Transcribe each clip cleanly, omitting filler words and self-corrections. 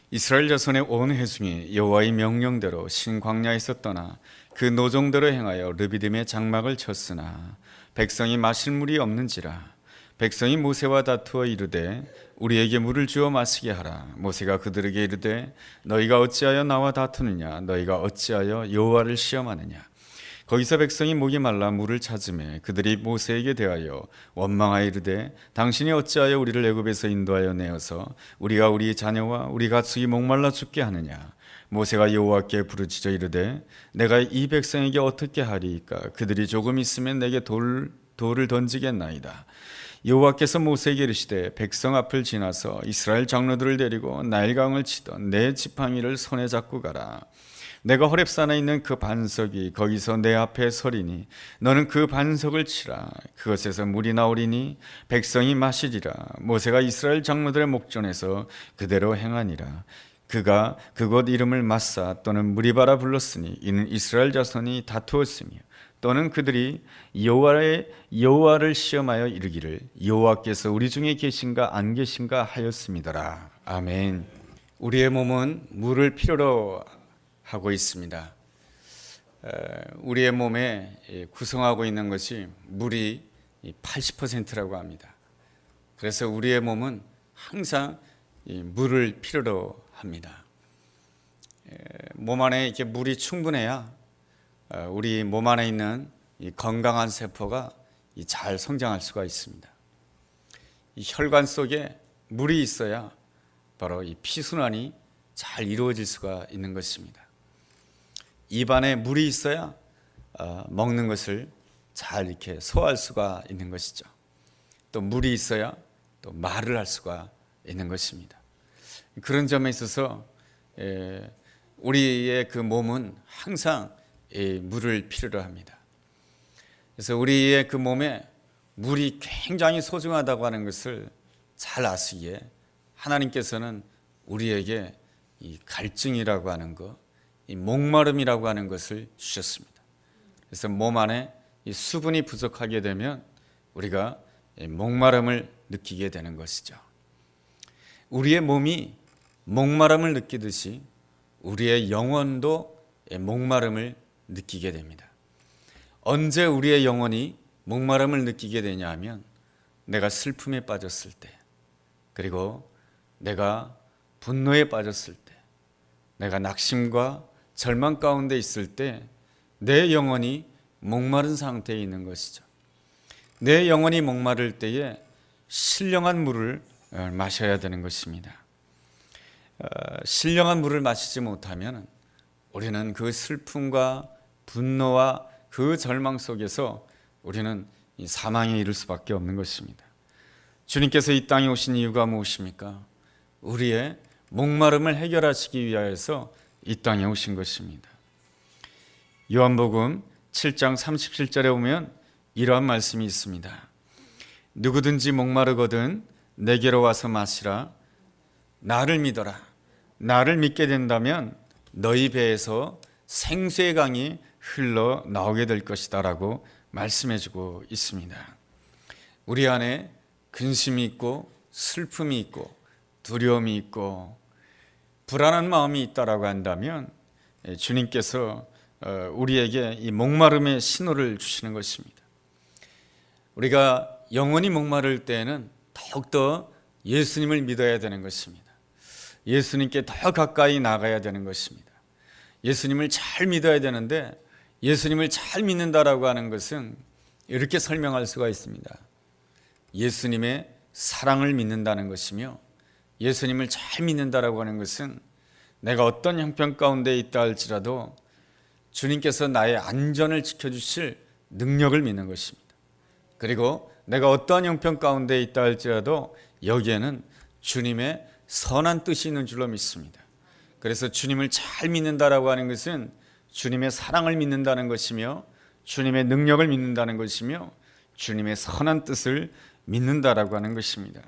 이스라엘 자손의 온 회중이 여호와의 명령대로 신광야에서 떠나 그 노종대로 행하여 르비딤의 장막을 쳤으나 백성이 마실 물이 없는지라. 백성이 모세와 다투어 이르되 우리에게 물을 주어 마시게 하라. 모세가 그들에게 이르되 너희가 어찌하여 나와 다투느냐? 너희가 어찌하여 여호와를 시험하느냐? 거기서 백성이 목이 말라 물을 찾으매 그들이 모세에게 대하여 원망하여 이르되 당신이 어찌하여 우리를 애굽에서 인도하여 내어서 우리가 우리 자녀와 우리 가축이 목말라 죽게 하느냐? 모세가 여호와께 부르짖어 이르되 내가 이 백성에게 어떻게 하리이까? 그들이 조금 있으면 내게 돌을 던지겠나이다. 여호와께서 모세에게 이르시되 백성 앞을 지나서 이스라엘 장로들을 데리고 나일강을 치던 내 지팡이를 손에 잡고 가라. 내가 호렙산에 있는 그 반석이 거기서 내 앞에 서리니 너는 그 반석을 치라. 그것에서 물이 나오리니 백성이 마시리라. 모세가 이스라엘 장로들의 목전에서 그대로 행하니라. 그가 그곳 이름을 마사 또는 무리바라 불렀으니 이는 이스라엘 자손이 다투었으며 또는 그들이 여호와를 시험하여 이르기를 여호와께서 우리 중에 계신가 안 계신가 하였음이더라. 아멘. 우리의 몸은 물을 필요로 하고 있습니다. 우리의 몸에 구성하고 있는 것이 물이 80%라고 합니다. 그래서 우리의 몸은 항상 물을 필요로 합니다. 몸 안에 이렇게 물이 충분해야 우리 몸 안에 있는 이 건강한 세포가 잘 성장할 수가 있습니다. 이 혈관 속에 물이 있어야 바로 이 피순환이 잘 이루어질 수가 있는 것입니다. 입안에 물이 있어야 먹는 것을 잘 이렇게 소화할 수가 있는 것이죠. 또 물이 있어야 또 말을 할 수가 있는 것입니다. 그런 점에 있어서 우리의 그 몸은 항상 물을 필요로 합니다. 그래서 우리의 그 몸에 물이 굉장히 소중하다고 하는 것을 잘 아시기에 하나님께서는 우리에게 이 갈증이라고 하는 것, 이 목마름이라고 하는 것을 주셨습니다. 그래서 몸 안에 이 수분이 부족하게 되면 우리가 목마름을 느끼게 되는 것이죠. 우리의 몸이 목마름을 느끼듯이 우리의 영혼도 목마름을 느끼게 됩니다. 언제 우리의 영혼이 목마름을 느끼게 되냐 하면 내가 슬픔에 빠졌을 때, 그리고 내가 분노에 빠졌을 때, 내가 낙심과 절망 가운데 있을 때 내 영혼이 목마른 상태에 있는 것이죠. 내 영혼이 목마를 때에 신령한 물을 마셔야 되는 것입니다. 신령한 물을 마시지 못하면 우리는 그 슬픔과 분노와 그 절망 속에서 우리는 사망에 이를 수밖에 없는 것입니다. 주님께서 이 땅에 오신 이유가 무엇입니까? 우리의 목마름을 해결하시기 위하여서 이 땅에 오신 것입니다. 요한복음 7장 37절에 보면 이러한 말씀이 있습니다. 누구든지 목마르거든 내게로 와서 마시라. 나를 믿어라. 나를 믿게 된다면 너희 배에서 생수의 강이 흘러 나오게 될 것이다 라고 말씀해주고 있습니다. 우리 안에 근심이 있고 슬픔이 있고 두려움이 있고 불안한 마음이 있다라고 한다면 주님께서 우리에게 이 목마름의 신호를 주시는 것입니다. 우리가 영원히 목마를 때에는 더욱더 예수님을 믿어야 되는 것입니다. 예수님께 더 가까이 나가야 되는 것입니다. 예수님을 잘 믿어야 되는데 예수님을 잘 믿는다라고 하는 것은 이렇게 설명할 수가 있습니다. 예수님의 사랑을 믿는다는 것이며 예수님을 잘 믿는다라고 하는 것은 내가 어떤 형편 가운데 있다 할지라도 주님께서 나의 안전을 지켜주실 능력을 믿는 것입니다. 그리고 내가 어떠한 형편 가운데 있다 할지라도 여기에는 주님의 선한 뜻이 있는 줄로 믿습니다. 그래서 주님을 잘 믿는다라고 하는 것은 주님의 사랑을 믿는다는 것이며 주님의 능력을 믿는다는 것이며 주님의 선한 뜻을 믿는다라고 하는 것입니다.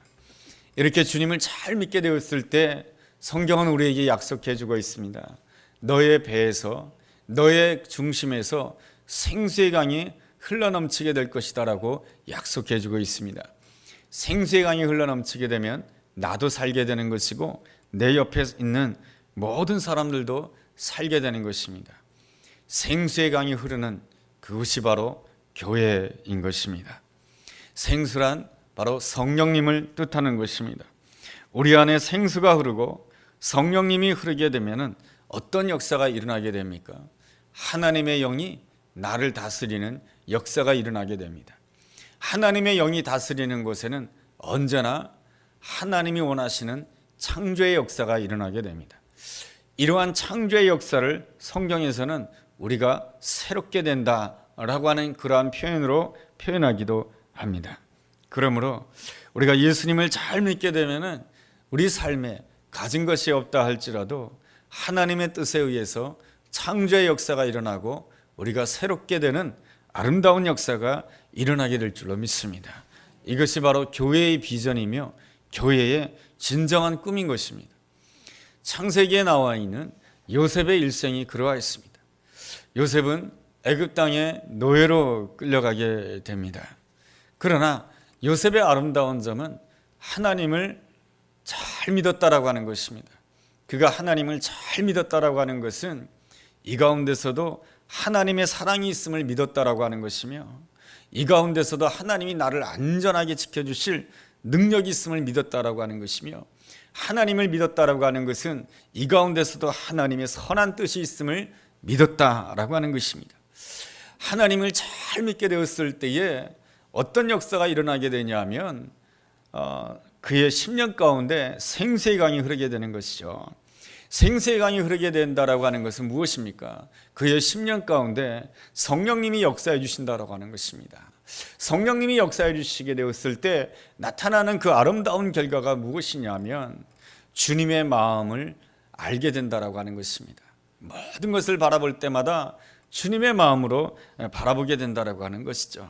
이렇게 주님을 잘 믿게 되었을 때 성경은 우리에게 약속해 주고 있습니다. 너의 배에서 너의 중심에서 생수의 강이 흘러넘치게 될 것이다 라고 약속해 주고 있습니다. 생수의 강이 흘러넘치게 되면 나도 살게 되는 것이고 내 옆에 있는 모든 사람들도 살게 되는 것입니다. 생수의 강이 흐르는 그것이 바로 교회인 것입니다. 생수란 바로 성령님을 뜻하는 것입니다. 우리 안에 생수가 흐르고 성령님이 흐르게 되면 어떤 역사가 일어나게 됩니까? 하나님의 영이 나를 다스리는 역사가 일어나게 됩니다. 하나님의 영이 다스리는 곳에는 언제나 하나님이 원하시는 창조의 역사가 일어나게 됩니다. 이러한 창조의 역사를 성경에서는 우리가 새롭게 된다라고 하는 그러한 표현으로 표현하기도 합니다. 그러므로 우리가 예수님을 잘 믿게 되면은 우리 삶에 가진 것이 없다 할지라도 하나님의 뜻에 의해서 창조의 역사가 일어나고 우리가 새롭게 되는 아름다운 역사가 일어나게 될 줄로 믿습니다. 이것이 바로 교회의 비전이며 교회의 진정한 꿈인 것입니다. 창세기에 나와 있는 요셉의 일생이 그러하였습니다. 요셉은 애굽 땅에 노예로 끌려가게 됩니다. 그러나 요셉의 아름다운 점은 하나님을 잘 믿었다라고 하는 것입니다. 그가 하나님을 잘 믿었다라고 하는 것은 이 가운데서도 하나님의 사랑이 있음을 믿었다라고 하는 것이며, 이 가운데서도 하나님이 나를 안전하게 지켜주실 능력이 있음을 믿었다라고 하는 것이며, 하나님을 믿었다라고 하는 것은 이 가운데서도 하나님의 선한 뜻이 있음을 믿었다라고 하는 것입니다. 하나님을 잘 믿게 되었을 때에 어떤 역사가 일어나게 되냐면 그의 10년 가운데 생수의 강이 흐르게 되는 것이죠. 생수의 강이 흐르게 된다라고 하는 것은 무엇입니까? 그의 10년 가운데 성령님이 역사해 주신다라고 하는 것입니다. 성령님이 역사해 주시게 되었을 때 나타나는 그 아름다운 결과가 무엇이냐면 주님의 마음을 알게 된다라고 하는 것입니다. 모든 것을 바라볼 때마다 주님의 마음으로 바라보게 된다라고 하는 것이죠.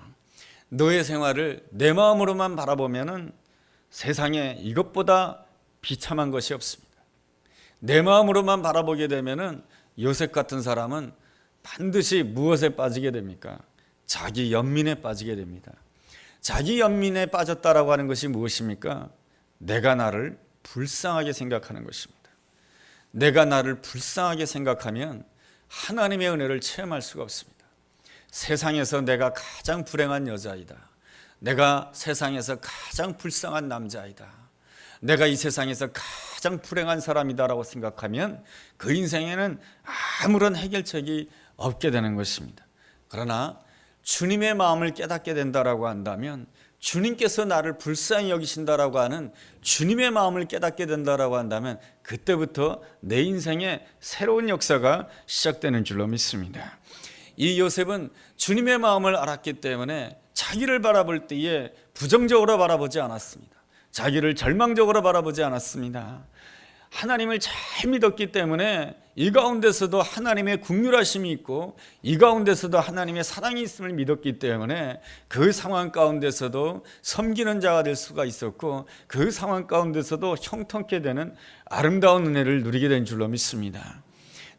너의 생활을 내 마음으로만 바라보면은 세상에 이것보다 비참한 것이 없습니다. 내 마음으로만 바라보게 되면은 요셉 같은 사람은 반드시 무엇에 빠지게 됩니까? 자기 연민에 빠지게 됩니다. 자기 연민에 빠졌다라고 하는 것이 무엇입니까? 내가 나를 불쌍하게 생각하는 것입니다. 내가 나를 불쌍하게 생각하면 하나님의 은혜를 체험할 수가 없습니다. 세상에서 내가 가장 불행한 여자이다. 내가 세상에서 가장 불쌍한 남자이다. 내가 이 세상에서 가장 불행한 사람이다라고 생각하면 그 인생에는 아무런 해결책이 없게 되는 것입니다. 그러나 주님의 마음을 깨닫게 된다라고 한다면, 주님께서 나를 불쌍히 여기신다라고 하는 주님의 마음을 깨닫게 된다라고 한다면 그때부터 내 인생에 새로운 역사가 시작되는 줄로 믿습니다. 이 요셉은 주님의 마음을 알았기 때문에 자기를 바라볼 때에 부정적으로 바라보지 않았습니다. 자기를 절망적으로 바라보지 않았습니다. 하나님을 잘 믿었기 때문에 이 가운데서도 하나님의 긍휼하심이 있고 이 가운데서도 하나님의 사랑이 있음을 믿었기 때문에 그 상황 가운데서도 섬기는 자가 될 수가 있었고, 그 상황 가운데서도 형통케 되는 아름다운 은혜를 누리게 된 줄로 믿습니다.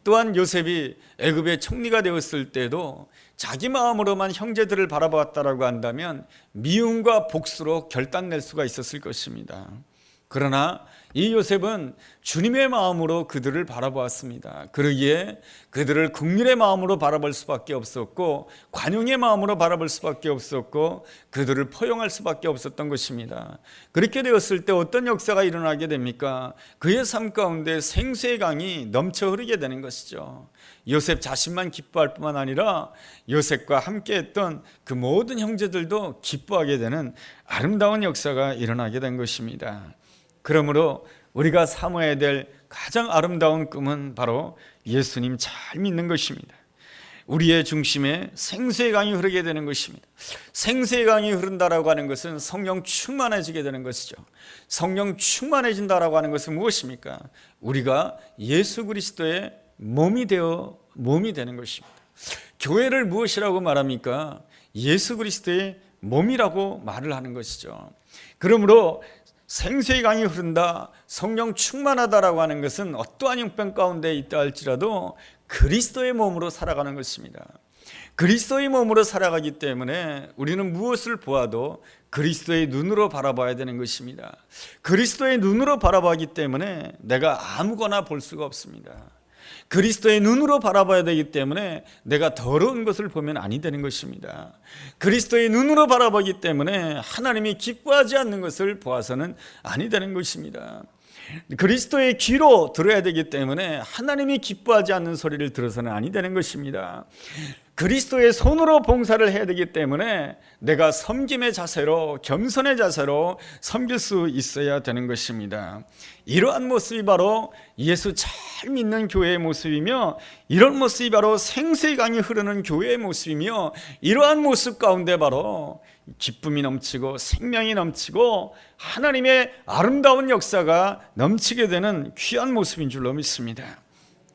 또한 요셉이 애굽의 총리가 되었을 때도 자기 마음으로만 형제들을 바라보았다라고 한다면 미움과 복수로 결단낼 수가 있었을 것입니다. 그러나 이 요셉은 주님의 마음으로 그들을 바라보았습니다. 그러기에 그들을 긍휼의 마음으로 바라볼 수밖에 없었고, 관용의 마음으로 바라볼 수밖에 없었고, 그들을 포용할 수밖에 없었던 것입니다. 그렇게 되었을 때 어떤 역사가 일어나게 됩니까? 그의 삶 가운데 생수의 강이 넘쳐 흐르게 되는 것이죠. 요셉 자신만 기뻐할 뿐만 아니라 요셉과 함께했던 그 모든 형제들도 기뻐하게 되는 아름다운 역사가 일어나게 된 것입니다. 그러므로 우리가 삼아야 될 가장 아름다운 꿈은 바로 예수님 잘 믿는 것입니다. 우리의 중심에 생수의 강이 흐르게 되는 것입니다. 생수의 강이 흐른다라고 하는 것은 성령 충만해지게 되는 것이죠. 성령 충만해진다라고 하는 것은 무엇입니까? 우리가 예수 그리스도의 몸이 되는 것입니다. 교회를 무엇이라고 말합니까? 예수 그리스도의 몸이라고 말을 하는 것이죠. 그러므로 생수의 강이 흐른다, 성령 충만하다라고 하는 것은 어떠한 형편 가운데 있다 할지라도 그리스도의 몸으로 살아가는 것입니다. 그리스도의 몸으로 살아가기 때문에 우리는 무엇을 보아도 그리스도의 눈으로 바라봐야 되는 것입니다. 그리스도의 눈으로 바라보기 때문에 내가 아무거나 볼 수가 없습니다. 그리스도의 눈으로 바라봐야 되기 때문에 내가 더러운 것을 보면 아니 되는 것입니다. 그리스도의 눈으로 바라보기 때문에 하나님이 기뻐하지 않는 것을 보아서는 아니 되는 것입니다. 그리스도의 귀로 들어야 되기 때문에 하나님이 기뻐하지 않는 소리를 들어서는 아니 되는 것입니다. 그리스도의 손으로 봉사를 해야 되기 때문에 내가 섬김의 자세로, 겸손의 자세로 섬길 수 있어야 되는 것입니다. 이러한 모습이 바로 예수 잘 믿는 교회의 모습이며, 이런 모습이 바로 생수의 강이 흐르는 교회의 모습이며, 이러한 모습 가운데 바로 기쁨이 넘치고 생명이 넘치고 하나님의 아름다운 역사가 넘치게 되는 귀한 모습인 줄로 믿습니다.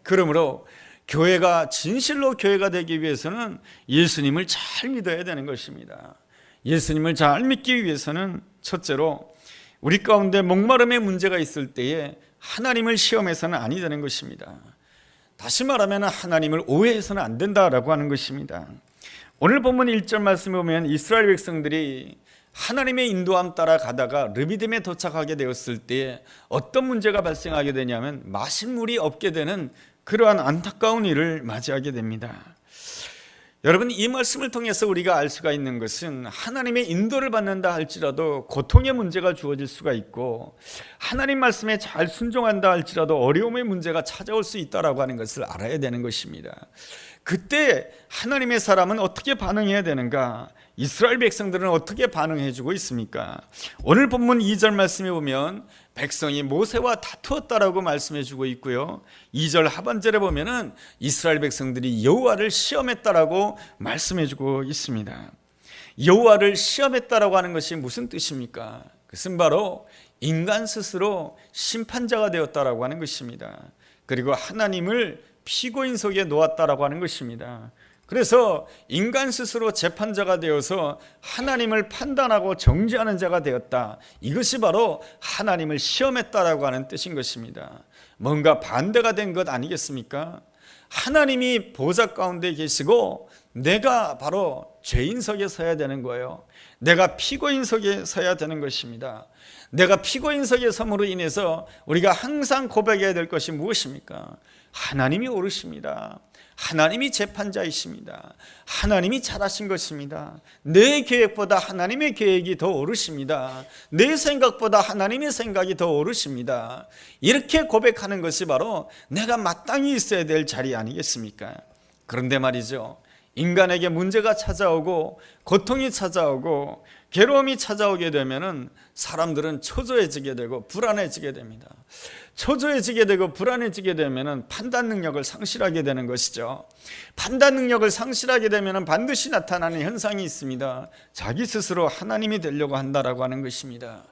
그러므로 교회가 진실로 교회가 되기 위해서는 예수님을 잘 믿어야 되는 것입니다. 예수님을 잘 믿기 위해서는 첫째로 우리 가운데 목마름의 문제가 있을 때에 하나님을 시험해서는 아니 되는 것입니다. 다시 말하면 하나님을 오해해서는 안 된다라고 하는 것입니다. 오늘 본문 1절 말씀에 보면 이스라엘 백성들이 하나님의 인도함 따라 가다가 르비딤에 도착하게 되었을 때에 어떤 문제가 발생하게 되냐면 마실 물이 없게 되는 그러한 안타까운 일을 맞이하게 됩니다. 여러분, 이 말씀을 통해서 우리가 알 수가 있는 것은 하나님의 인도를 받는다 할지라도 고통의 문제가 주어질 수가 있고, 하나님 말씀에 잘 순종한다 할지라도 어려움의 문제가 찾아올 수 있다라고 하는 것을 알아야 되는 것입니다. 그때 하나님의 사람은 어떻게 반응해야 되는가? 이스라엘 백성들은 어떻게 반응해 주고 있습니까? 오늘 본문 2절 말씀에 보면 백성이 모세와 다투었다라고 말씀해 주고 있고요, 2절 하반절에 보면은 이스라엘 백성들이 여호와를 시험했다라고 말씀해 주고 있습니다. 여호와를 시험했다라고 하는 것이 무슨 뜻입니까? 그것은 바로 인간 스스로 심판자가 되었다라고 하는 것입니다. 그리고 하나님을 피고인 속에 놓았다라고 하는 것입니다. 그래서 인간 스스로 재판자가 되어서 하나님을 판단하고 정죄하는 자가 되었다. 이것이 바로 하나님을 시험했다라고 하는 뜻인 것입니다. 뭔가 반대가 된 것 아니겠습니까? 하나님이 보좌 가운데 계시고 내가 바로 죄인석에 서야 되는 거예요. 내가 피고인석에 서야 되는 것입니다. 내가 피고인석에 섬으로 인해서 우리가 항상 고백해야 될 것이 무엇입니까? 하나님이 옳으십니다. 하나님이 재판자이십니다. 하나님이 잘하신 것입니다. 내 계획보다 하나님의 계획이 더 옳으십니다. 내 생각보다 하나님의 생각이 더 옳으십니다. 이렇게 고백하는 것이 바로 내가 마땅히 있어야 될 자리 아니겠습니까? 그런데 말이죠, 인간에게 문제가 찾아오고 고통이 찾아오고 괴로움이 찾아오게 되면은 사람들은 초조해지게 되고 불안해지게 됩니다. 초조해지게 되고 불안해지게 되면은 판단 능력을 상실하게 되는 것이죠. 판단 능력을 상실하게 되면은 반드시 나타나는 현상이 있습니다. 자기 스스로 하나님이 되려고 한다라고 하는 것입니다.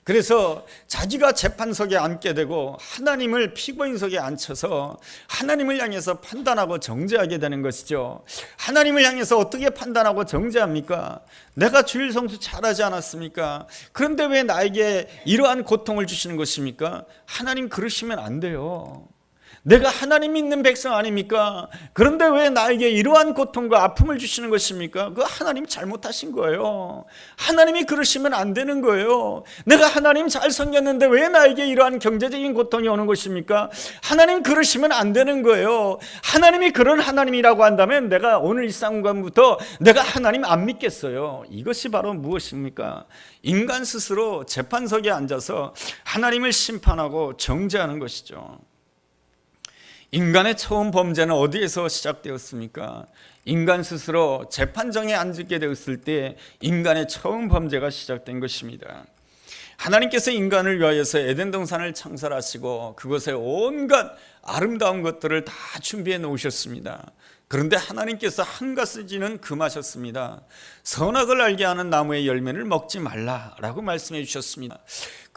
그래서 자기가 재판석에 앉게 되고 하나님을 피고인석에 앉혀서 하나님을 향해서 판단하고 정죄하게 되는 것이죠. 하나님을 향해서 어떻게 판단하고 정죄합니까? 내가 주일 성수 잘하지 않았습니까? 그런데 왜 나에게 이러한 고통을 주시는 것입니까? 하나님 그러시면 안 돼요. 내가 하나님 믿는 백성 아닙니까? 그런데 왜 나에게 이러한 고통과 아픔을 주시는 것입니까? 그거 하나님 잘못하신 거예요. 하나님이 그러시면 안 되는 거예요. 내가 하나님 잘 섬겼는데 왜 나에게 이러한 경제적인 고통이 오는 것입니까? 하나님 그러시면 안 되는 거예요. 하나님이 그런 하나님이라고 한다면 내가 오늘 이 순간부터 내가 하나님 안 믿겠어요. 이것이 바로 무엇입니까? 인간 스스로 재판석에 앉아서 하나님을 심판하고 정죄하는 것이죠. 인간의 처음 범죄는 어디에서 시작되었습니까? 인간 스스로 재판정에 앉게 되었을 때 인간의 처음 범죄가 시작된 것입니다. 하나님께서 인간을 위하여서 에덴 동산을 창설하시고 그것에 온갖 아름다운 것들을 다 준비해 놓으셨습니다. 그런데 하나님께서 한 가지는 금하셨습니다. 선악을 알게 하는 나무의 열매를 먹지 말라라고 말씀해 주셨습니다.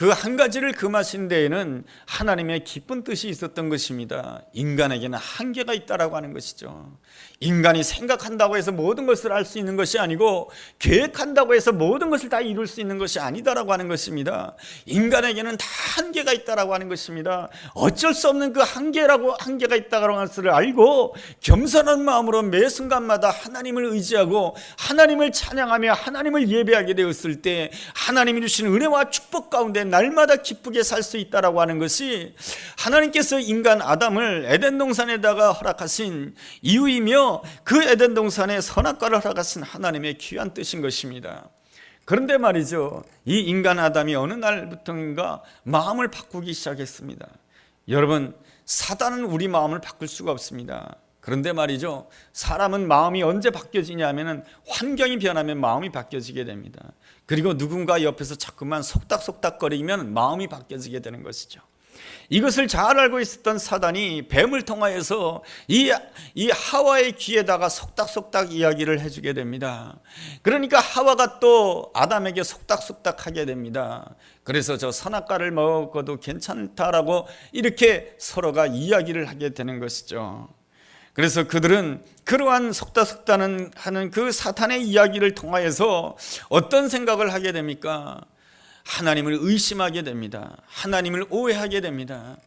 그 한 가지를 금하신 데에는 하나님의 기쁜 뜻이 있었던 것입니다. 인간에게는 한계가 있다라고 하는 것이죠. 인간이 생각한다고 해서 모든 것을 알 수 있는 것이 아니고 계획한다고 해서 모든 것을 다 이룰 수 있는 것이 아니다라고 하는 것입니다. 인간에게는 다 한계가 있다라고 하는 것입니다. 어쩔 수 없는 그 한계가 있다라고 하는 것을 알고 겸손한 온유한 마음으로 매 순간마다 하나님을 의지하고 하나님을 찬양하며 하나님을 예배하게 되었을 때 하나님이 주신 은혜와 축복 가운데 날마다 기쁘게 살 수 있다라고 하는 것이 하나님께서 인간 아담을 에덴 동산에다가 허락하신 이유이며 그 에덴 동산에 선악과를 허락하신 하나님의 귀한 뜻인 것입니다. 그런데 말이죠, 이 인간 아담이 어느 날부터인가 마음을 바꾸기 시작했습니다. 여러분, 사단은 우리 마음을 바꿀 수가 없습니다. 그런데 말이죠, 사람은 마음이 언제 바뀌어지냐면 환경이 변하면 마음이 바뀌어지게 됩니다. 그리고 누군가 옆에서 자꾸만 속닥속닥거리면 마음이 바뀌어지게 되는 것이죠. 이것을 잘 알고 있었던 사단이 뱀을 통하여서 이 하와의 귀에다가 속닥속닥 이야기를 해주게 됩니다. 그러니까 하와가 또 아담에게 속닥속닥 하게 됩니다. 그래서 저 선악과를 먹어도 괜찮다라고 이렇게 서로가 이야기를 하게 되는 것이죠. 그래서 그들은 그러한 속닥속닥 하는 그 사탄의 이야기를 통하여서 어떤 생각을 하게 됩니까? 하나님을 의심하게 됩니다. 하나님을 오해하게 됩니다.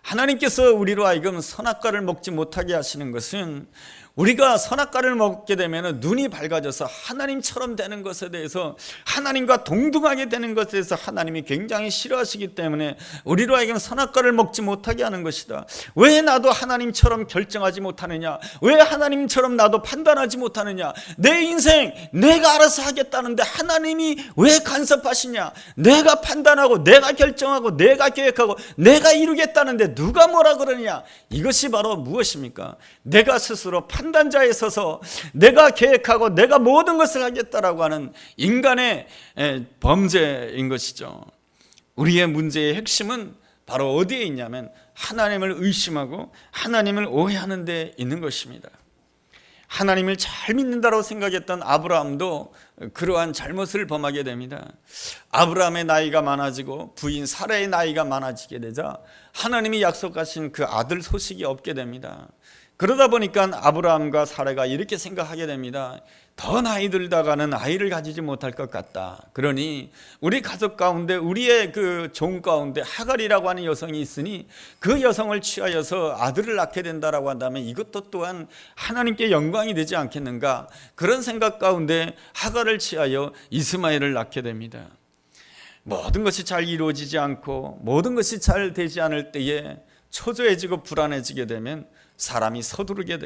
하나님께서 우리로 하여금 선악과를 먹지 못하게 하시는 것은 우리가 선악과를 먹게 되면 눈이 밝아져서 하나님처럼 되는 것에 대해서, 하나님과 동등하게 되는 것에 대해서 하나님이 굉장히 싫어하시기 때문에 우리로 하여금 선악과를 먹지 못하게 하는 것이다. 왜 나도 하나님처럼 결정하지 못하느냐? 왜 하나님처럼 나도 판단하지 못하느냐? 내 인생 내가 알아서 하겠다는데 하나님이 왜 간섭하시냐? 내가 판단하고 내가 결정하고 내가 계획하고 내가 이루겠다는데 누가 뭐라 그러냐? 이것이 바로 무엇입니까? 내가 스스로 판단자에 서서 내가 계획하고 내가 모든 것을 하겠다라고 하는 인간의 범죄인 것이죠. 우리의 문제의 핵심은 바로 어디에 있냐면 하나님을 의심하고 하나님을 오해하는 데 있는 것입니다. 하나님을 잘 믿는다고 생각했던 아브라함도 그러한 잘못을 범하게 됩니다. 아브라함의 나이가 많아지고 부인 사라의 나이가 많아지게 되자 하나님이 약속하신 그 아들 소식이 없게 됩니다. 그러다 보니까 아브라함과 사라가 이렇게 생각하게 됩니다. 더 나이 들다가는 아이를 가지지 못할 것 같다. 그러니 우리 가족 가운데 우리의 그 종 가운데 하갈이라고 하는 여성이 있으니 그 여성을 취하여서 아들을 낳게 된다라고 한다면 이것도 또한 하나님께 영광이 되지 않겠는가? 그런 생각 가운데 하갈을 취하여 이스마엘을 낳게 됩니다. 모든 것이 잘 이루어지지 않고 모든 것이 잘 되지 않을 때에 초조해지고 불안해지게 되면 사람이 서두르게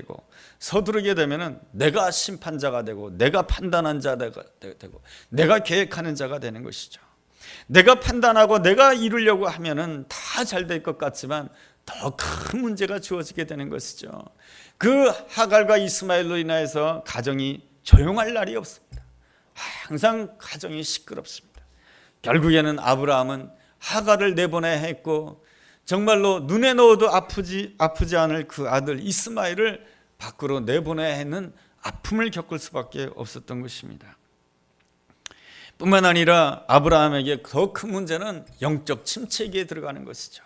되면은 내가 심판자가 되고 내가 판단한 자가 되고 내가 계획하는 자가 되는 것이죠. 내가 판단하고 내가 이루려고 하면은 다 잘 될 것 같지만 더 큰 문제가 주어지게 되는 것이죠. 그 하갈과 이스마엘로 인하여서 가정이 조용할 날이 없습니다. 항상 가정이 시끄럽습니다. 결국에는 아브라함은 하갈을 내보내야 했고 정말로 눈에 넣어도 아프지 않을 그 아들 이스마엘을 밖으로 내보내야 하는 아픔을 겪을 수밖에 없었던 것입니다. 뿐만 아니라 아브라함에게 더 큰 문제는 영적 침체기에 들어가는 것이죠.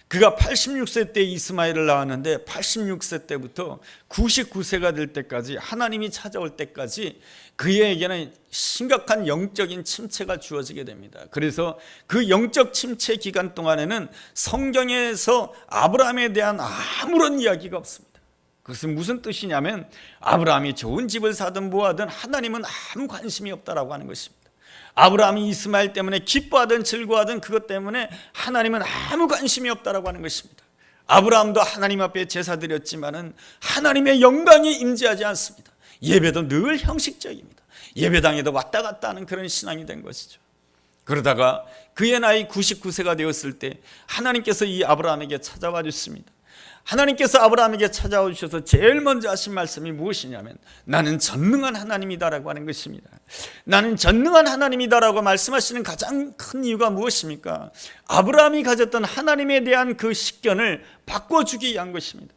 그가 86세 때 이스마엘을 낳았는데 86세 때부터 99세가 될 때까지, 하나님이 찾아올 때까지 그에게는 심각한 영적인 침체가 주어지게 됩니다. 그래서 그 영적 침체 기간 동안에는 성경에서 아브라함에 대한 아무런 이야기가 없습니다. 그것은 무슨 뜻이냐면 아브라함이 좋은 집을 사든 뭐하든 하나님은 아무 관심이 없다라고 하는 것입니다. 아브라함이 이스마엘 때문에 기뻐하든 즐거워하든 그것 때문에 하나님은 아무 관심이 없다라고 하는 것입니다. 아브라함도 하나님 앞에 제사 드렸지만은 하나님의 영광이 임재하지 않습니다. 예배도 늘 형식적입니다. 예배당에도 왔다 갔다 하는 그런 신앙이 된 것이죠. 그러다가 그의 나이 99세가 되었을 때 하나님께서 이 아브라함에게 찾아와 주십니다. 하나님께서 아브라함에게 찾아와 주셔서 제일 먼저 하신 말씀이 무엇이냐면 나는 전능한 하나님이다라고 하는 것입니다. 나는 전능한 하나님이다라고 말씀하시는 가장 큰 이유가 무엇입니까? 아브라함이 가졌던 하나님에 대한 그 식견을 바꿔주기 위한 것입니다.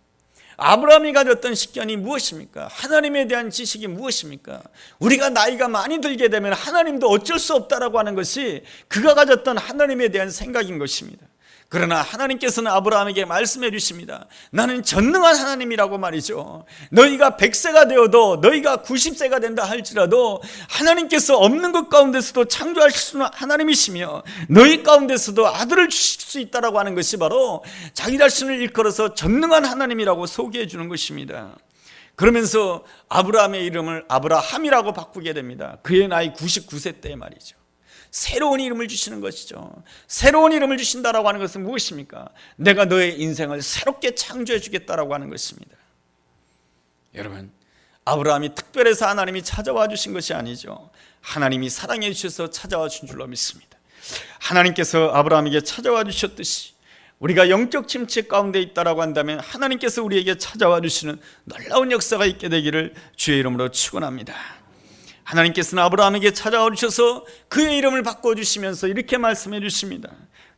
아브라함이 가졌던 식견이 무엇입니까? 하나님에 대한 지식이 무엇입니까? 우리가 나이가 많이 들게 되면 하나님도 어쩔 수 없다라고 하는 것이 그가 가졌던 하나님에 대한 생각인 것입니다. 그러나 하나님께서는 아브라함에게 말씀해 주십니다. 나는 전능한 하나님이라고 말이죠. 너희가 100세가 되어도 너희가 90세가 된다 할지라도 하나님께서 없는 것 가운데서도 창조하실 수 있는 하나님이시며 너희 가운데서도 아들을 주실 수 있다라고 하는 것이 바로 자기 자신을 일컬어서 전능한 하나님이라고 소개해 주는 것입니다. 그러면서 아브라함의 이름을 아브라함이라고 바꾸게 됩니다. 그의 나이 99세 때 말이죠. 새로운 이름을 주시는 것이죠. 새로운 이름을 주신다라고 하는 것은 무엇입니까? 내가 너의 인생을 새롭게 창조해 주겠다라고 하는 것입니다. 여러분, 아브라함이 특별해서 하나님이 찾아와 주신 것이 아니죠. 하나님이 사랑해 주셔서 찾아와 주신 줄로 믿습니다. 하나님께서 아브라함에게 찾아와 주셨듯이 우리가 영적 침체 가운데 있다라고 한다면 하나님께서 우리에게 찾아와 주시는 놀라운 역사가 있게 되기를 주의 이름으로 축원합니다. 하나님께서는 아브라함에게 찾아와 주셔서 그의 이름을 바꿔주시면서 이렇게 말씀해 주십니다.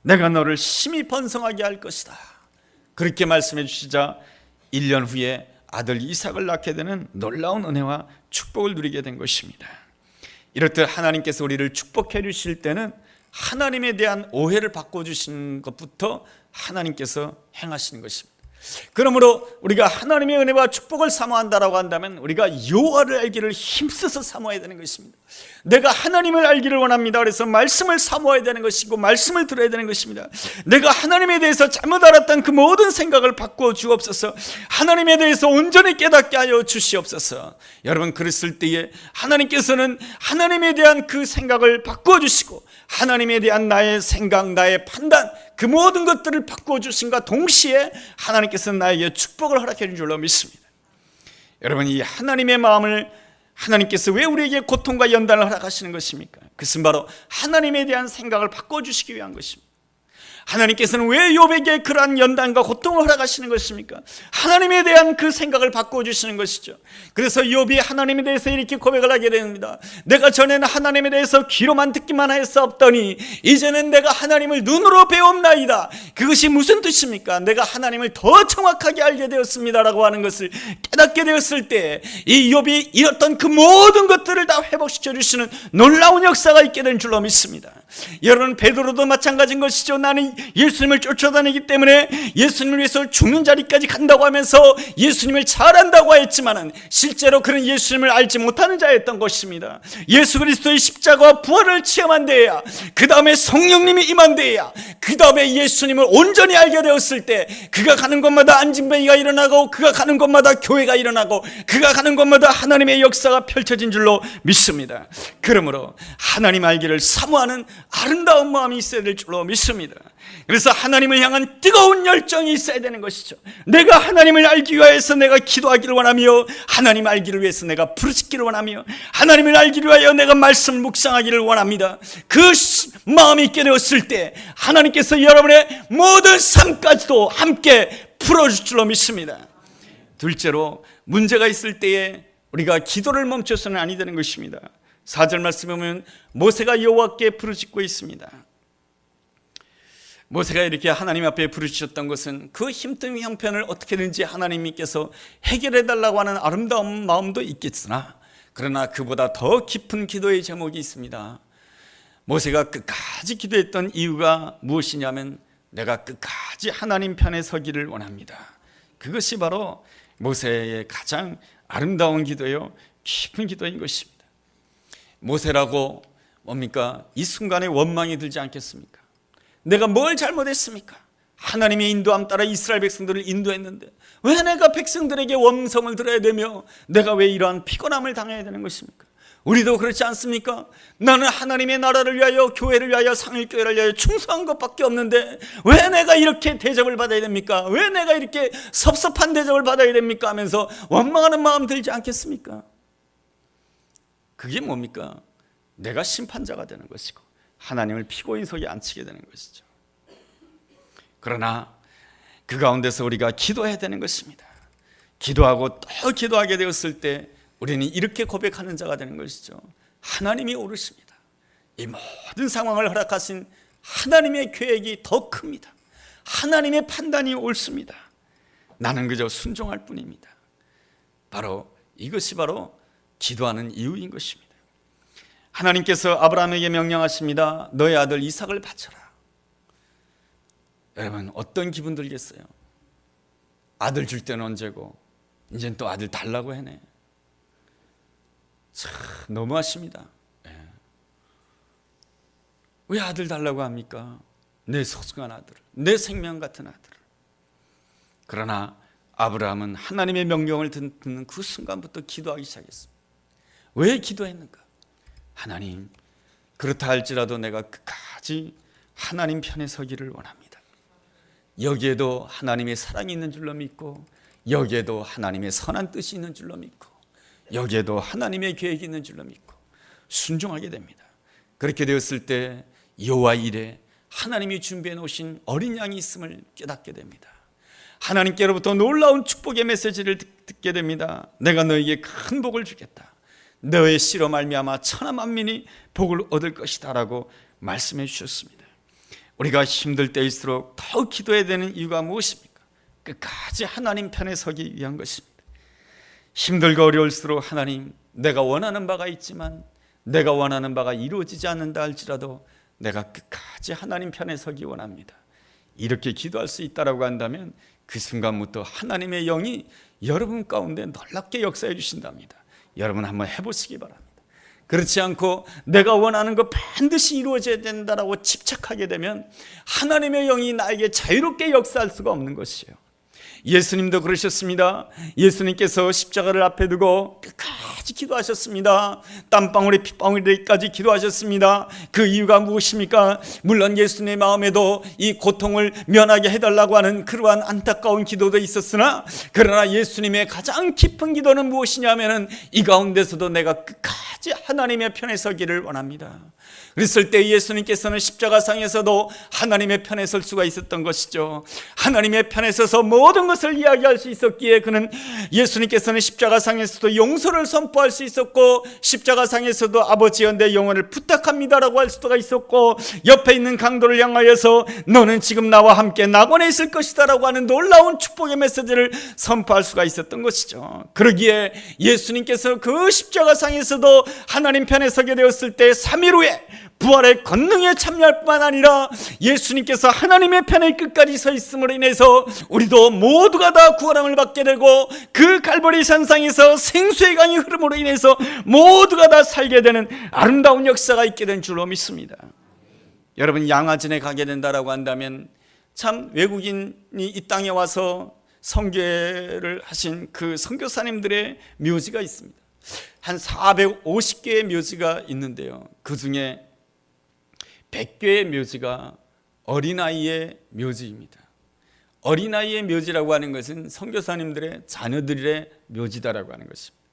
내가 너를 심히 번성하게 할 것이다. 그렇게 말씀해 주시자 1년 후에 아들 이삭을 낳게 되는 놀라운 은혜와 축복을 누리게 된 것입니다. 이렇듯 하나님께서 우리를 축복해 주실 때는 하나님에 대한 오해를 바꿔주시는 것부터 하나님께서 행하시는 것입니다. 그러므로 우리가 하나님의 은혜와 축복을 사모한다라고 한다면 우리가 여호와를 알기를 힘써서 사모해야 되는 것입니다. 내가 하나님을 알기를 원합니다. 그래서 말씀을 사모해야 되는 것이고 말씀을 들어야 되는 것입니다. 내가 하나님에 대해서 잘못 알았던 그 모든 생각을 바꾸어 주옵소서. 하나님에 대해서 온전히 깨닫게 하여 주시옵소서. 여러분, 그랬을 때에 하나님께서는 하나님에 대한 그 생각을 바꾸어 주시고 하나님에 대한 나의 생각, 나의 판단, 그 모든 것들을 바꾸어 주신과 동시에 하나님께서는 나에게 축복을 허락해 준 줄로 믿습니다. 여러분, 이 하나님의 마음을 하나님께서 왜 우리에게 고통과 연단을 허락하시는 것입니까? 그것은 바로 하나님에 대한 생각을 바꾸어 주시기 위한 것입니다. 하나님께서는 왜 욥에게 그러한 연단과 고통을 허락하시는 것입니까? 하나님에 대한 그 생각을 바꾸어 주시는 것이죠. 그래서 욥이 하나님에 대해서 이렇게 고백을 하게 됩니다. 내가 전에는 하나님에 대해서 귀로만 듣기만 했었더니 이제는 내가 하나님을 눈으로 배움나이다. 그것이 무슨 뜻입니까? 내가 하나님을 더 정확하게 알게 되었습니다라고 하는 것을 깨닫게 되었을 때 이 욥이 잃었던 그 모든 것들을 다 회복시켜 주시는 놀라운 역사가 있게 된 줄로 믿습니다. 여러분, 베드로도 마찬가지인 것이죠. 나는 예수님을 쫓아다니기 때문에 예수님을 위해서 죽는 자리까지 간다고 하면서 예수님을 잘 안다고 했지만은 실제로 그는 예수님을 알지 못하는 자였던 것입니다. 예수 그리스도의 십자가와 부활을 체험한 데에야, 그 다음에 성령님이 임한 데에야, 그 다음에 예수님을 온전히 알게 되었을 때 그가 가는 곳마다 안진뱅이가 일어나고 그가 가는 곳마다 교회가 일어나고 그가 가는 곳마다 하나님의 역사가 펼쳐진 줄로 믿습니다. 그러므로 하나님 알기를 사모하는 아름다운 마음이 있어야 될 줄로 믿습니다. 그래서 하나님을 향한 뜨거운 열정이 있어야 되는 것이죠. 내가 하나님을 알기 위해서 내가 기도하기를 원하며 하나님 알기를 위해서 내가 부르짖기를 원하며 하나님을 알기를 위하여 내가 말씀을 묵상하기를 원합니다. 그 마음이 있게 되었을 때 하나님께서 여러분의 모든 삶까지도 함께 풀어줄 줄로 믿습니다. 둘째로, 문제가 있을 때에 우리가 기도를 멈춰서는 아니 되는 것입니다. 4절 말씀에 보면 모세가 여호와께 부르짖고 있습니다. 모세가 이렇게 하나님 앞에 부르짖었던 것은 그 힘든 형편을 어떻게든지 하나님께서 해결해 달라고 하는 아름다운 마음도 있겠으나, 그러나 그보다 더 깊은 기도의 제목이 있습니다. 모세가 끝까지 기도했던 이유가 무엇이냐면 내가 끝까지 하나님 편에 서기를 원합니다. 그것이 바로 모세의 가장 아름다운 기도요, 깊은 기도인 것입니다. 모세라고 뭡니까? 이 순간에 원망이 들지 않겠습니까? 내가 뭘 잘못했습니까? 하나님의 인도함 따라 이스라엘 백성들을 인도했는데 왜 내가 백성들에게 원성을 들어야 되며 내가 왜 이러한 피곤함을 당해야 되는 것입니까? 우리도 그렇지 않습니까? 나는 하나님의 나라를 위하여, 교회를 위하여, 상일교회를 위하여 충성한 것밖에 없는데 왜 내가 이렇게 대접을 받아야 됩니까? 왜 내가 이렇게 섭섭한 대접을 받아야 됩니까? 하면서 원망하는 마음 들지 않겠습니까? 그게 뭡니까? 내가 심판자가 되는 것이고 하나님을 피고인 속에 앉히게 되는 것이죠. 그러나 그 가운데서 우리가 기도해야 되는 것입니다. 기도하고 또 기도하게 되었을 때 우리는 이렇게 고백하는 자가 되는 것이죠. 하나님이 옳으십니다. 이 모든 상황을 허락하신 하나님의 계획이 더 큽니다. 하나님의 판단이 옳습니다. 나는 그저 순종할 뿐입니다. 바로 이것이 바로 기도하는 이유인 것입니다. 하나님께서 아브라함에게 명령하십니다. 너의 아들 이삭을 바쳐라. 여러분, 어떤 기분 들겠어요? 아들 줄 때는 언제고 이제는 또 아들 달라고 해네. 참 너무하십니다. 왜 아들 달라고 합니까? 내 소중한 아들, 내 생명 같은 아들. 그러나 아브라함은 하나님의 명령을 듣는 그 순간부터 기도하기 시작했습니다. 왜 기도했는가? 하나님, 그렇다 할지라도 내가 끝까지 하나님 편에 서기를 원합니다. 여기에도 하나님의 사랑이 있는 줄로 믿고, 여기에도 하나님의 선한 뜻이 있는 줄로 믿고, 여기에도 하나님의 계획이 있는 줄로 믿고 순종하게 됩니다. 그렇게 되었을 때 여호와 일에 하나님이 준비해 놓으신 어린 양이 있음을 깨닫게 됩니다. 하나님께로부터 놀라운 축복의 메시지를 듣게 됩니다. 내가 너에게 큰 복을 주겠다. 너의 씨로 말미암아 천하 만민이 복을 얻을 것이다 라고 말씀해 주셨습니다. 우리가 힘들 때일수록 더욱 기도해야 되는 이유가 무엇입니까? 끝까지 하나님 편에 서기 위한 것입니다. 힘들고 어려울수록 하나님, 내가 원하는 바가 있지만 내가 원하는 바가 이루어지지 않는다 할지라도 내가 끝까지 하나님 편에 서기 원합니다. 이렇게 기도할 수 있다라고 한다면 그 순간부터 하나님의 영이 여러분 가운데 놀랍게 역사해 주신답니다. 여러분 한번 해보시기 바랍니다. 그렇지 않고 내가 원하는 거 반드시 이루어져야 된다라고 집착하게 되면 하나님의 영이 나에게 자유롭게 역사할 수가 없는 것이에요. 예수님도 그러셨습니다. 예수님께서 십자가를 앞에 두고 끝까지 기도하셨습니다. 땀방울에 핏방울까지 기도하셨습니다. 그 이유가 무엇입니까? 물론 예수님의 마음에도 이 고통을 면하게 해달라고 하는 그러한 안타까운 기도도 있었으나, 그러나 예수님의 가장 깊은 기도는 무엇이냐면 이 가운데서도 내가 끝까지 하나님의 편에 서기를 원합니다. 그랬을 때 예수님께서는 십자가상에서도 하나님의 편에 설 수가 있었던 것이죠. 하나님의 편에 서서 모든 것을 이야기할 수 있었기에 그는 예수님께서는 십자가상에서도 용서를 선포할 수 있었고, 십자가상에서도 아버지여 내 영혼을 부탁합니다라고 할 수가 있었고, 옆에 있는 강도를 향하여서 너는 지금 나와 함께 낙원에 있을 것이다 라고 하는 놀라운 축복의 메시지를 선포할 수가 있었던 것이죠. 그러기에 예수님께서 그 십자가상에서도 하나님 편에 서게 되었을 때 3일 후에 부활의 권능에 참여할 뿐만 아니라 예수님께서 하나님의 편에 끝까지 서 있음으로 인해서 우리도 모두가 다 구원함을 받게 되고, 그 갈보리 산상에서 생수의 강이 흐름으로 인해서 모두가 다 살게 되는 아름다운 역사가 있게 된 줄로 믿습니다. 여러분, 양화진에 가게 된다라고 한다면 참 외국인이 이 땅에 와서 선교를 하신 그 선교사님들의 묘지가 있습니다. 한 450개의 묘지가 있는데요, 그 중에 100개의 묘지가 어린아이의 묘지입니다. 어린아이의 묘지라고 하는 것은 선교사님들의 자녀들의 묘지다라고 하는 것입니다.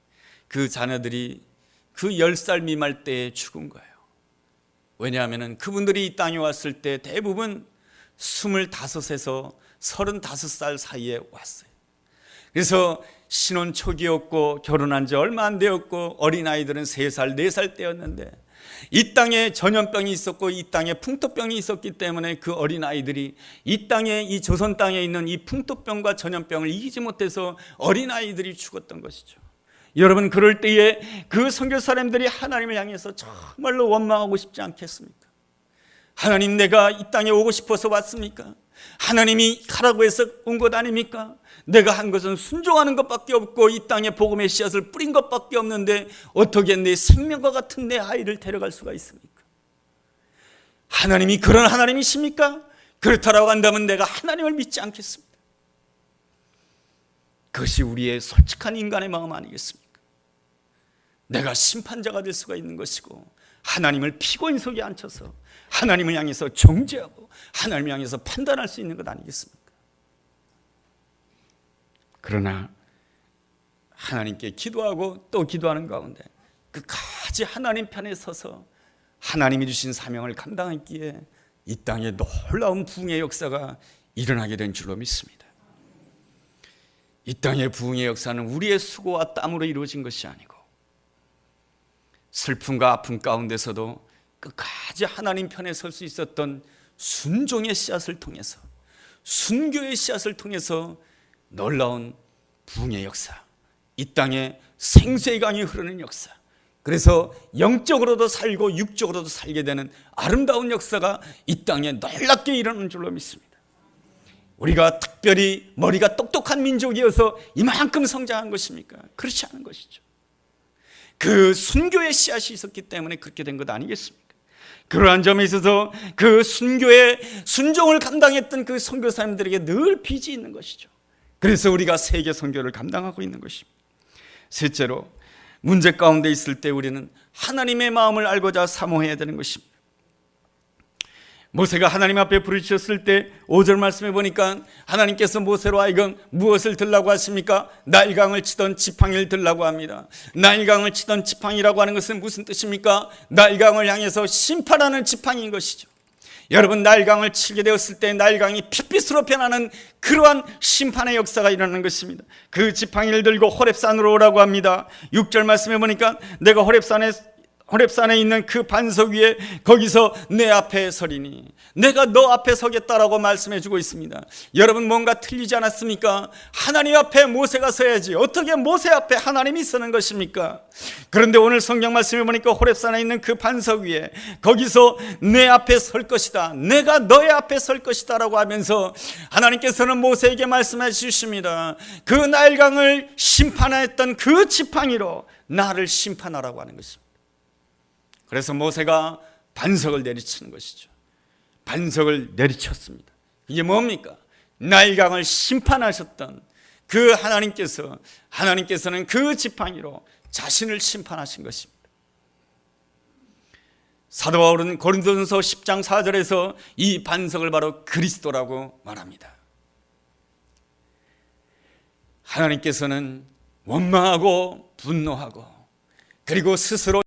그 자녀들이 그 10살 미만 때에 죽은 거예요. 왜냐하면 그분들이 이 땅에 왔을 때 대부분 25에서 35살 사이에 왔어요. 그래서 신혼 초기였고 결혼한 지 얼마 안 되었고 어린아이들은 3살, 4살 때였는데 이 땅에 전염병이 있었고 이 땅에 풍토병이 있었기 때문에 그 어린아이들이 이 땅에, 이 조선 땅에 있는 이 풍토병과 전염병을 이기지 못해서 어린아이들이 죽었던 것이죠. 여러분, 그럴 때에 그 선교 사람들이 하나님을 향해서 정말로 원망하고 싶지 않겠습니까? 하나님, 내가 이 땅에 오고 싶어서 왔습니까? 하나님이 가라고 해서 온 것 아닙니까? 내가 한 것은 순종하는 것밖에 없고 이 땅에 복음의 씨앗을 뿌린 것밖에 없는데 어떻게 내 생명과 같은 내 아이를 데려갈 수가 있습니까? 하나님이 그런 하나님이십니까? 그렇다라고 한다면 내가 하나님을 믿지 않겠습니다. 그것이 우리의 솔직한 인간의 마음 아니겠습니까? 내가 심판자가 될 수가 있는 것이고, 하나님을 피고인 속에 앉혀서 하나님을 향해서 정죄하고 하나님을 향해서 판단할 수 있는 것 아니겠습니까? 그러나 하나님께 기도하고 또 기도하는 가운데 끝까지 하나님 편에 서서 하나님이 주신 사명을 감당했기에 이 땅에 놀라운 부흥의 역사가 일어나게 된 줄로 믿습니다. 이 땅의 부흥의 역사는 우리의 수고와 땀으로 이루어진 것이 아니고 슬픔과 아픔 가운데서도 끝까지 하나님 편에 설 수 있었던 순종의 씨앗을 통해서, 순교의 씨앗을 통해서 놀라운 부흥의 역사, 이 땅에 생수의 강이 흐르는 역사, 그래서 영적으로도 살고 육적으로도 살게 되는 아름다운 역사가 이 땅에 놀랍게 일어나는 줄로 믿습니다. 우리가 특별히 머리가 똑똑한 민족이어서 이만큼 성장한 것입니까? 그렇지 않은 것이죠. 그 순교의 씨앗이 있었기 때문에 그렇게 된 것 아니겠습니까? 그러한 점에 있어서 그 순교의 순종을 감당했던 그 선교사님들에게 늘 빚이 있는 것이죠. 그래서 우리가 세계 선교를 감당하고 있는 것입니다. 셋째로, 문제 가운데 있을 때 우리는 하나님의 마음을 알고자 사모해야 되는 것입니다. 모세가 하나님 앞에 부르셨을 때 5절 말씀해 보니까 하나님께서 모세로 하여금 무엇을 들라고 하십니까? 나일강을 치던 지팡이를 들라고 합니다. 나일강을 치던 지팡이라고 하는 것은 무슨 뜻입니까? 나일강을 향해서 심판하는 지팡이인 것이죠. 여러분, 나일강을 치게 되었을 때 나일강이 핏빛으로 변하는 그러한 심판의 역사가 일어나는 것입니다. 그 지팡이를 들고 호렙산으로 오라고 합니다. 6절 말씀해 보니까 내가 호렙산에 있는 그 반석 위에 거기서 내 앞에 서리니, 내가 너 앞에 서겠다라고 말씀해 주고 있습니다. 여러분, 뭔가 틀리지 않았습니까? 하나님 앞에 모세가 서야지 어떻게 모세 앞에 하나님이 서는 것입니까? 그런데 오늘 성경 말씀해 보니까 호렙산에 있는 그 반석 위에 거기서 내 앞에 설 것이다, 내가 너의 앞에 설 것이다 라고 하면서 하나님께서는 모세에게 말씀해 주십니다. 그 나일강을 심판했던 그 지팡이로 나를 심판하라고 하는 것입니다. 그래서 모세가 반석을 내리치는 것이죠. 반석을 내리쳤습니다. 이게 뭡니까? 나일강을 심판하셨던 그 하나님께서는 그 지팡이로 자신을 심판하신 것입니다. 사도 바울은 고린도전서 10장 4절에서 이 반석을 바로 그리스도라고 말합니다. 하나님께서는 원망하고 분노하고 그리고 스스로